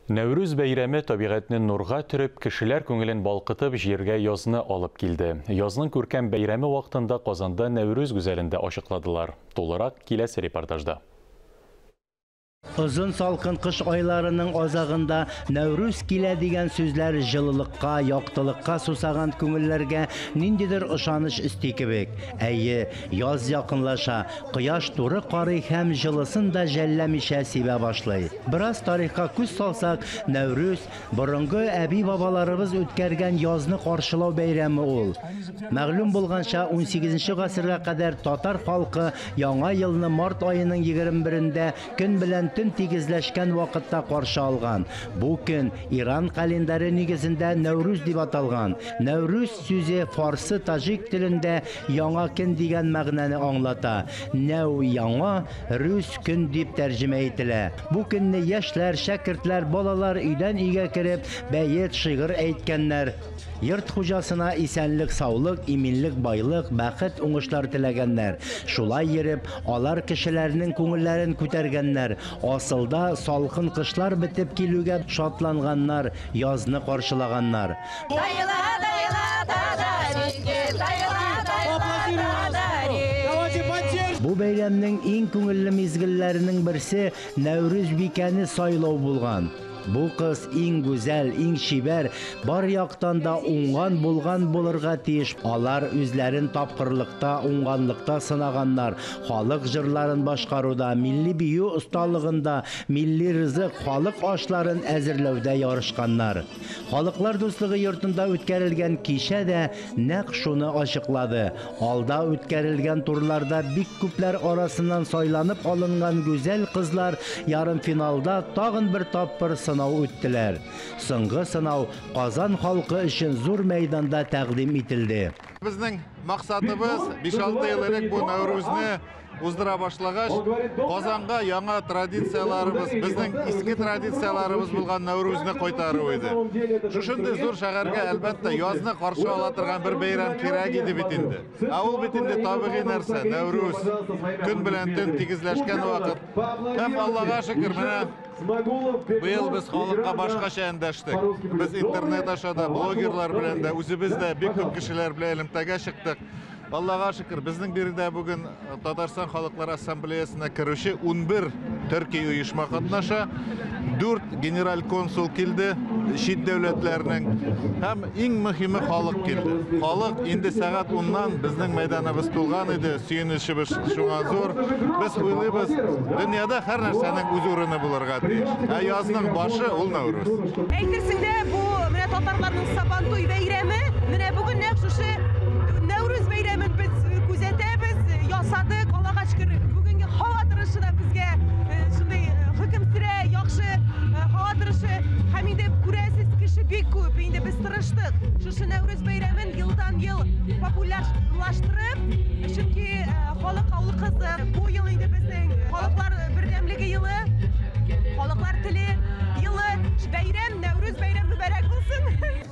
Нәүрүз бәйрәме табигатьне нурга төреп, кешеләр күңелен балкытып, җиргә язны алып килде. Язның күркәм бәйрәме вакытында Казанда Нәүрүз гүзәлендә ачыкладылар. Тулырак киләсе репортажда. Uzun salkın kış aylarının azağında Növrüz kile degen sözler жылылыкка, яктылыкка сусаган күңелләргә ниндидер ышаныч өсти кебек. Әйе, яз якынлаша, кояш туры карый һәм җылысын да жәлләмичә сибә башлый. Бераз тарихка күз салсак, Нәүрүз борынгы әби-бабаларыбыз үткәргән язны каршылау бәйрәме ул. Мәгълүм булганча 18 гасырга кадәр татар халкы яңа елны март айының 21-дә көн белән төн тигезләшкән вакытта каршы алган. Бу көн Иран календаре нигезендә Нәүрүз дип аталган. Нәүрүз сүзе фарсы таҗик телендә яңа көн дигән мәгънәне аңлата. Нәү яңа, рүз көн дип тәрҗемә ителә. Бу көнне яшьләр, шәкертләр, балалар өйдән өйгә кереп, бәйет, шигырь әйткәннәр. Йорт хуҗасына исәнлек, саулык, иминлек, байлык, бәхет, уңышлар теләгәннәр. Шулай йөреп, алар кешеләрнең күңелләрен күтәргәннәр. Асылда салкын кышлар бетеп килүгә шатланганнар, язны каршылаганнар. Бу бәйрәмнең иң күңелле мизгелләренең берсе Нәүрүз бикәне сайлау булган. Бу кыз иң гүзәл, иң шибәр, бар яктан да уңган булган булырга тиеш. Алар үзләрен тапкырлыкта, уңганлыкта сынаганнар. Халык җырларын башкаруда, милли бию осталыгында, милли ризык, халык ашларын әзерләүдә ярышканнар. Халыклар дуслыгы йортында үткәрелгән кичә дә нәкъ шуны ачыклады. Алда үткәрелгән турларда бик күпләр арасыннан сайланып алынган гүзәл кызлар ярым финалда тагын бер тапкыр сынау үттеләр. Соңгы сынау Казан халкы өчен зур мәйданда тәкъдим ителде. Безнең максатыбыз 5-6 ел элек бу Нәүрүзне уздыра башлагач, Казанга яңа традицияларыбыз, безнең иске традицияларыбыз булган Нәүрүзне кайтару иде. Шушындый зур шәһәргә әлбәттә язны каршы ала торган бер бәйрәм кирәк иде бит инде. Ә ул бит инде табигый нәрсә, Нәүрүз, көн белән төн тигезләшкән вакыт. Һәм Аллага шөкер, менә быел без халыкка башкача эндәштек. Без интернет ашада блогерлар белән дә, үзебез дә бик күп кешеләр белән элемтәгә чыктык. Аллага шөкер, безнең биредә бүген Татарстан Халыклар Ассамблеясына керүче 11 төрки оешма катнаша, 4 генераль консул килде, чит дәүләтләрнең, һәм иң мөһиме халык килде. Халык инде сәгать 10-нан безнең мәйданыбыз тулган иде, сөенечебез шуңа зур. Без уйлыйбыз, дөньяда һәр нәрсәнең үз урыны булырга тиеш. Ә язның башы ул Нәүрүз. Әйтерсең дә бу менә татарларның Сабантуй бәйрәме, менә бүген нәкъ шушы Нәүрүз бәйрәмен без күзәтәбез, ясадык. Аллага шөкер, бүгенге һава торышы да безгә шундый хөкем сөрә, яхшы һава торышы. Һәм инде күрәсез, кеше бик күп. Инде без тырыштык. Шушы Нәүрүз бәйрәмен елдан-ел популярлаштырып, чөнки халык авыл кызы. Бу ел инде безнең халыклар бердәмлеге елы, халыклар теле елы. Бәйрәм, Нәүрүз бәйрәм мүбәрәк булсын.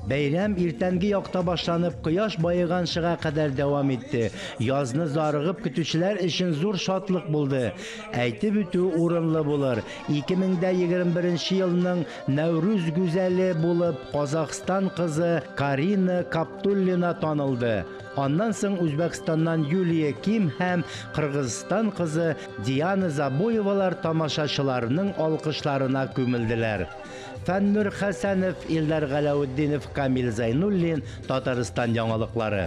Бәйрәм иртәнге якта башланып, кояш байыганчыга кадәр дәвам итте. Язны зарыгып көтүчеләр өчен зур шатлык булды. Әйтеп үтү урынлы булыр. 2021 елның Нәүрүз гүзәле булып Казакстан кызы Карина Каптуллина танылды. Аннан соң Үзбәкстаннан Юлия Ким һәм Кыргызстан кызы Диана Забоевалар тамашачыларның алкышларына күмелделәр. Фәннур Хәсәнов, Илдар Галәүддинов, Камил Зайнуллин, Татарстан яңалыклары.